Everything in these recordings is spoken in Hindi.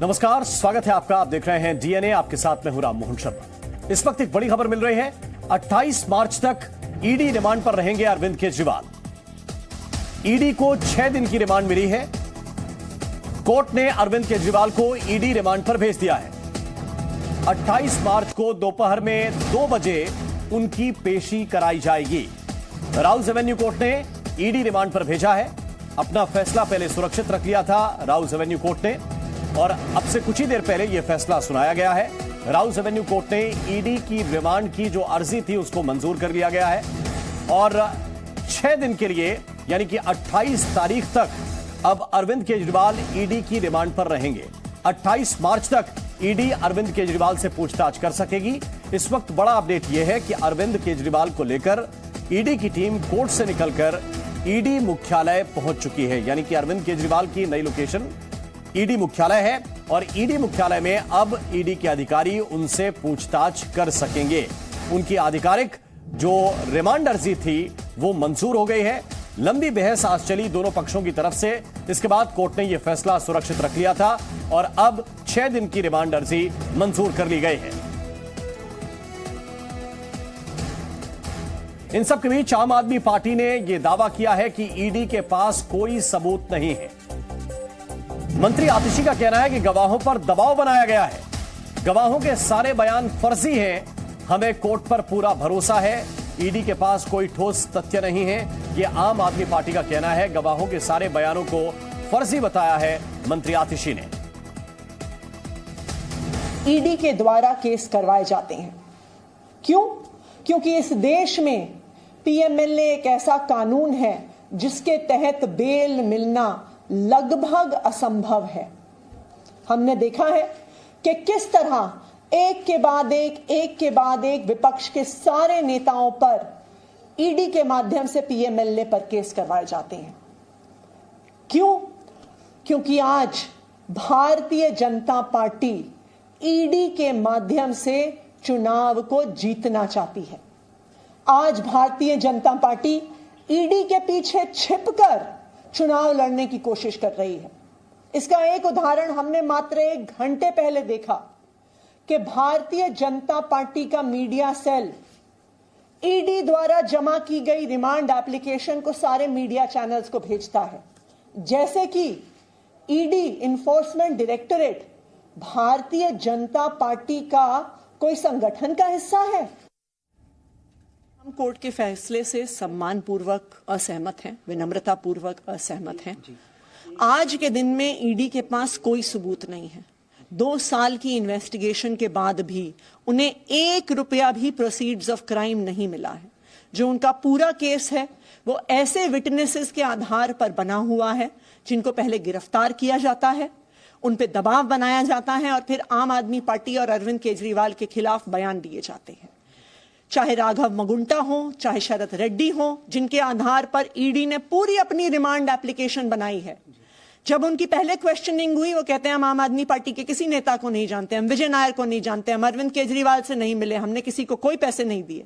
नमस्कार, स्वागत है आपका। आप देख रहे हैं डीएनए, आपके साथ में हूं राम मोहन शर्मा। इस वक्त एक बड़ी खबर मिल रही है। 28 मार्च तक ईडी रिमांड पर रहेंगे अरविंद केजरीवाल। ईडी को 6 दिन की रिमांड मिली है। कोर्ट ने अरविंद केजरीवाल को ईडी रिमांड पर भेज दिया है। 28 मार्च को दोपहर में 2 बजे उनकी पेशी कराई जाएगी। राउज एवेन्यू कोर्ट ने ईडी रिमांड पर भेजा है। अपना फैसला पहले सुरक्षित रख लिया था राउज एवेन्यू कोर्ट ने, और अब से कुछ ही देर पहले यह फैसला सुनाया गया है। राउज एवेन्यू कोर्ट ने ईडी की रिमांड की जो अर्जी थी उसको मंजूर कर लिया गया है, और 6 दिन के लिए यानी कि 28 तारीख तक अब अरविंद केजरीवाल ईडी की रिमांड पर रहेंगे। 28 मार्च तक ईडी अरविंद केजरीवाल से पूछताछ कर सकेगी। इस वक्त बड़ा अपडेट यह है कि अरविंद केजरीवाल को लेकर ईडी की टीम कोर्ट से निकलकर ईडी मुख्यालय पहुंच चुकी है। यानी कि अरविंद केजरीवाल की नई लोकेशन ईडी मुख्यालय है, और ईडी मुख्यालय में अब ईडी के अधिकारी उनसे पूछताछ कर सकेंगे। उनकी आधिकारिक जो रिमांड अर्जी थी वो मंजूर हो गई है। लंबी बहस आज चली दोनों पक्षों की तरफ से। इसके बाद कोर्ट ने यह फैसला सुरक्षित रख लिया था, और अब 6 दिन की रिमांड अर्जी मंजूर कर ली गई है। इन सब के बीच आम आदमी पार्टी ने यह दावा किया है कि ईडी के पास कोई सबूत नहीं है। मंत्री आतिशी का कहना है कि गवाहों पर दबाव बनाया गया है, गवाहों के सारे बयान फर्जी हैं, हमें कोर्ट पर पूरा भरोसा है, ईडी के पास कोई ठोस तथ्य नहीं है। यह आम आदमी पार्टी का कहना है। गवाहों के सारे बयानों को फर्जी बताया है मंत्री आतिशी ने। ईडी के द्वारा केस करवाए जाते हैं। क्यों? क्योंकि इस देश में पीएमएलए एक ऐसा कानून है जिसके तहत बेल मिलना लगभग असंभव है। हमने देखा है कि किस तरह एक के बाद एक विपक्ष के सारे नेताओं पर ईडी के माध्यम से पीएमएलए पर केस करवाए जाते हैं। क्यों? क्योंकि आज भारतीय जनता पार्टी ईडी के माध्यम से चुनाव को जीतना चाहती है। आज भारतीय जनता पार्टी ईडी के पीछे छिपकर चुनाव लड़ने की कोशिश कर रही है। इसका एक उदाहरण हमने मात्र 1 घंटे पहले देखा कि भारतीय जनता पार्टी का मीडिया सेल ईडी द्वारा जमा की गई रिमांड एप्लीकेशन को सारे मीडिया चैनल्स को भेजता है, जैसे कि ED enforcement directorate Bharatiya Janata party का कोई संगठन का हिस्सा है। हम कोर्ट के फैसले से सम्मानपूर्वक असहमत हैं, विनम्रतापूर्वक असहमत हैं। आज के दिन में ईडी के पास कोई सबूत नहीं है। 2 साल की इन्वेस्टिगेशन के बाद भी उन्हें 1 रुपया भी प्रोसीड्स ऑफ क्राइम नहीं मिला है। जो उनका पूरा केस है वो ऐसे विटनेसेस के आधार पर बना हुआ है जिनको पहले गिरफ्तार किया जाता है, उन पे दबाव बनाया जाता है, और फिर आम आदमी पार्टी और अरविंद केजरीवाल के खिलाफ बयान दिए जाते हैं। चाहे राघव मगुंटा हो, चाहे शरद रेड्डी हो, जिनके आधार पर ईडी ने पूरी अपनी रिमांड एप्लीकेशन बनाई है। जब उनकी पहले क्वेश्चनिंग हुई, वो कहते हैं हम आम आदमी पार्टी के किसी नेता को नहीं जानते, हम विजय नायर को नहीं जानते, हम अरविंद केजरीवाल से नहीं मिले, हमने किसी को कोई पैसे नहीं दिए।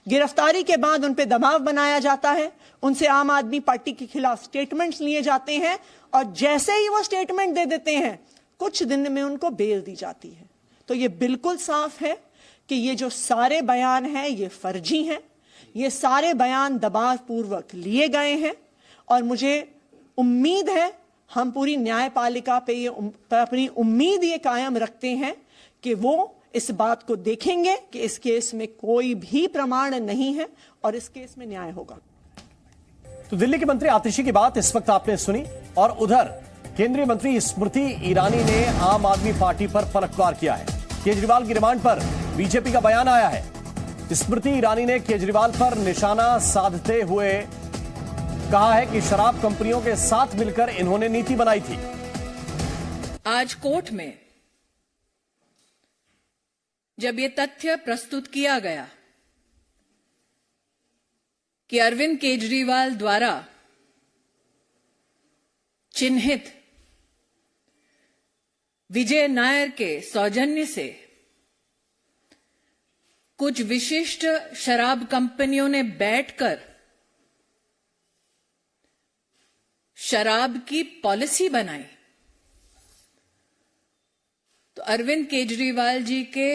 गिरफ्तारी के बाद उन पे दबाव बनाया जाता है, उनसे आम आदमी पार्टी के खिलाफ स्टेटमेंट्स लिए जाते हैं, और जैसे ही वो स्टेटमेंट दे देते हैं कुछ दिन में उनको बेल दी जाती है। तो ये बिल्कुल साफ है कि ये जो सारे बयान हैं ये फर्जी हैं। ये सारे बयान दबावपूर्वक लिए गए हैं, और मुझे उम्मीद है, हम पूरी न्यायपालिका पे ये अपनी उम्मीद ये कायम रखते हैं कि वो इस बात को देखेंगे कि इस केस में कोई भी प्रमाण नहीं है और इस केस में न्याय होगा। तो दिल्ली के मंत्री आतिशी की बात इस वक्त आपने सुनी, और उधर केंद्रीय मंत्री स्मृति ईरानी ने आम आदमी पार्टी पर पलटवार किया है। केजरीवाल की रिमांड पर बीजेपी का बयान आया है। स्मृति ईरानी ने केजरीवाल पर निशाना साधते हुए कहा है कि शराब कंपनियों के साथ मिलकर इन्होंने नीति बनाई थी। आज कोर्ट में जब ये तथ्य प्रस्तुत किया गया कि अरविंद केजरीवाल द्वारा चिन्हित विजय नायर के सौजन्य से कुछ विशिष्ट शराब कंपनियों ने बैठकर शराब की पॉलिसी बनाई, तो अरविंद केजरीवाल जी के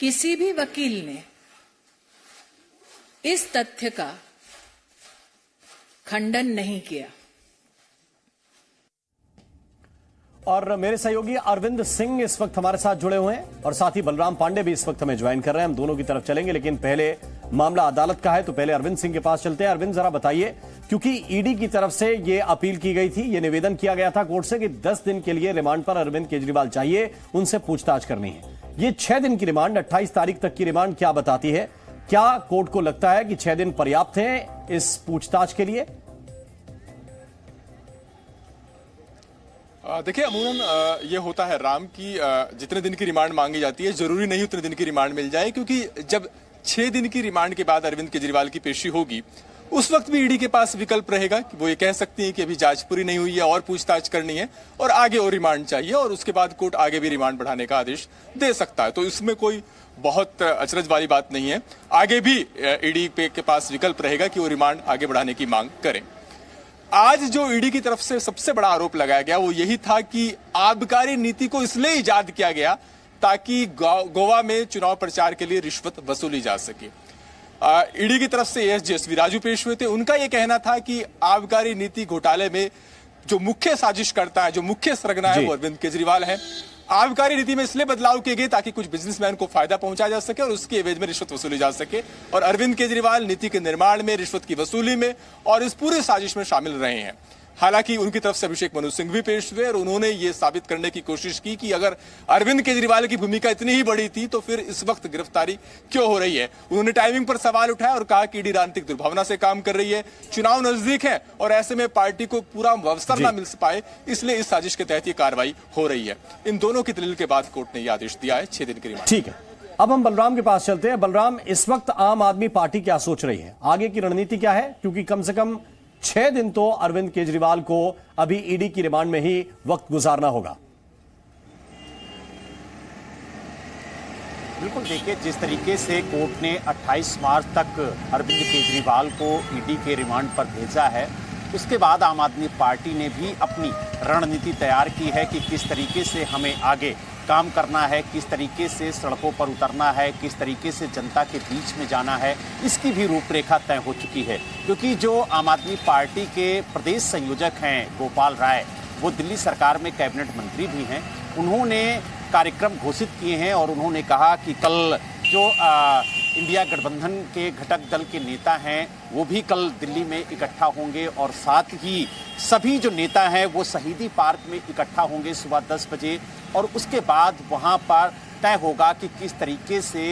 किसी भी वकील ने इस तथ्य का खंडन नहीं किया। और मेरे सहयोगी अरविंद सिंह इस वक्त हमारे साथ जुड़े हुए हैं और साथ ही बलराम पांडे भी इस वक्त हमें ज्वाइन कर रहे हैं। हम दोनों की तरफ चलेंगे, लेकिन पहले मामला अदालत का है तो पहले अरविंद सिंह के पास चलते हैं। अरविंद, जरा बताइए, क्योंकि ईडी की तरफ से यह अपील की गई थी, यह निवेदन किया गया था कोर्ट से कि 10 दिन के लिए रिमांड पर अरविंद केजरीवाल चाहिए, उनसे पूछताछ करनी है। ये 6 दिन की रिमांड, 28 तारीख तक की रिमांड क्या बताती है? क्या कोर्ट को लगता है कि 6 दिन पर्याप्त हैं इस पूछताछ के लिए? देखिए, अमूमन ये होता है राम की जितने दिन की रिमांड मांगी जाती है जरूरी नहीं उतने दिन की रिमांड मिल जाए, क्योंकि जब 6 दिन की रिमांड के बाद अरविंद केजरीवाल की पेशी होगी उस वक्त भी ईडी के पास विकल्प रहेगा कि वो ये कह सकती है कि अभी जांच पूरी नहीं हुई है और पूछताछ करनी है और आगे और रिमांड चाहिए, और उसके बाद कोर्ट आगे भी रिमांड बढ़ाने का आदेश दे सकता है। तो इसमें कोई बहुत अचरज वाली बात नहीं है। आगे भी ईडी के पास विकल्प रहेगा कि वो रिमांड आगे बढ़ाने की मांग करें। आज जो ईडी की तरफ से सबसे बड़ा आरोप लगाया गया वो यही था कि आबकारी नीति को इसलिए इजाद किया गया ताकि गोवा में चुनाव प्रचार के लिए रिश्वत वसूली जा सके। ईडी की तरफ से एसवी राजू पेश हुए थे। उनका यह कहना था कि आबकारी नीति घोटाले में जो मुख्य साजिश करता है, जो मुख्य सरगना है, वो अरविंद केजरीवाल है। आबकारी नीति में इसलिए बदलाव किए गए ताकि कुछ बिजनेसमैन को फायदा पहुंचाया जा सके और उसके एवज में रिश्वत वसूली जा सके, और अरविंद केजरीवाल नीति के निर्माण में, रिश्वत की वसूली में और इस पूरी साजिश में शामिल रहे हैं। हालांकि उनकी तरफ से अभिषेक मनु सिंह भी पेश हुए और उन्होंने ये साबित करने की कोशिश की कि अगर अरविंद केजरीवाल की भूमिका इतनी ही बड़ी थी तो फिर इस वक्त गिरफ्तारी क्यों हो रही है। उन्होंने टाइमिंग पर सवाल उठाया और कहा कि ईडी राजनीतिक दुर्भावना से काम कर रही है, चुनाव नजदीक है और ऐसे में पार्टी को पूरा अवसर ना मिल पाए, इसलिए इस साजिश के तहत ये कार्रवाई हो रही है। इन दोनों की दलील के बाद कोर्ट ने यह आदेश दिया है 6 दिन की रिमांड। ठीक है, अब हम बलराम के पास चलते हैं। बलराम, इस वक्त आम आदमी पार्टी क्या सोच रही है, आगे की रणनीति क्या है? क्योंकि कम से कम 6 दिन तो अरविंद केजरीवाल को अभी ईडी की रिमांड में ही वक्त गुजारना होगा। बिल्कुल, देखिए, जिस तरीके से कोर्ट ने 28 मार्च तक अरविंद केजरीवाल को ईडी के रिमांड पर भेजा है, उसके बाद आम आदमी पार्टी ने भी अपनी रणनीति तैयार की है कि किस तरीके से हमें आगे काम करना है, किस तरीके से सड़कों पर उतरना है, किस तरीके से जनता के बीच में जाना है। इसकी भी रूपरेखा तय हो चुकी है, क्योंकि जो आम आदमी पार्टी के प्रदेश संयोजक हैं गोपाल राय, वो दिल्ली सरकार में कैबिनेट मंत्री भी हैं। उन्होंने कार्यक्रम घोषित किए हैं और उन्होंने कहा कि कल जो इंडिया गठबंधन के घटक दल के नेता हैं वो भी कल दिल्ली में इकट्ठा होंगे और साथ ही सभी जो नेता हैं वो शहीदी पार्क में इकट्ठा होंगे सुबह 10 बजे, और उसके बाद वहां पर तय होगा कि किस तरीके से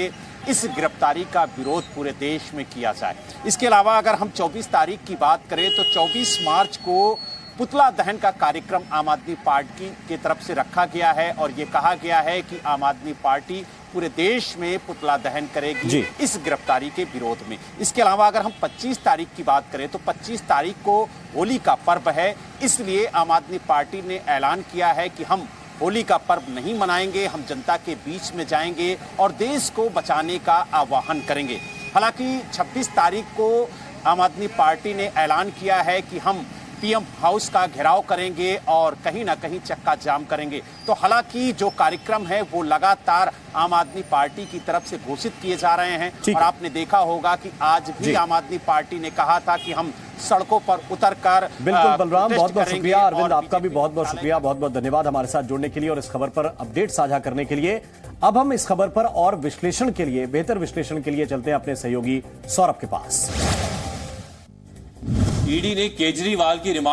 इस गिरफ्तारी का विरोध पूरे देश में किया जाए। इसके अलावा अगर हम 24 तारीख की बात करें तो 24 मार्च को पुतला दहन का कार्यक्रम आम आदमी पार्टी की तरफ से रखा गया है और ये कहा गया है कि आम आदमी पार्टी पूरे देश में पुतला दहन करेगी इस गिरफ्तारी के विरोध में। इसके अलावा अगर हम 25 तारीख की बात करें तो 25 तारीख को होली का पर्व है, इसलिए आम आदमी पार्टी ने ऐलान किया है कि हम होली का पर्व नहीं मनाएंगे, हम जनता के बीच में जाएंगे और देश को बचाने का आह्वान करेंगे। हालांकि 26 तारीख को आम आदमी पार्टी ने ऐलान किया है कि हम पीएम हाउस का घेराव करेंगे और कहीं ना कहीं चक्का जाम करेंगे। तो हालांकि जो कार्यक्रम है वो लगातार आम आदमी पार्टी की तरफ से घोषित किए जा रहे हैं और आपने देखा होगा कि आज भी आम आदमी पार्टी ने कहा था कि हम सड़कों पर उतरकर बिल्कुल। बलराम, बहुत बहुत शुक्रिया। अरविंद, आपका भी बहुत बहुत शुक्रिया, बहुत बहुत धन्यवाद हमारे साथ जुड़ने के लिए और इस खबर पर अपडेट साझा करने के लिए। अब हम इस खबर पर और विश्लेषण के लिए, बेहतर विश्लेषण के लिए चलते हैं अपने सहयोगी सौरभ के पास। ईडी ने केजरीवाल की रिमांड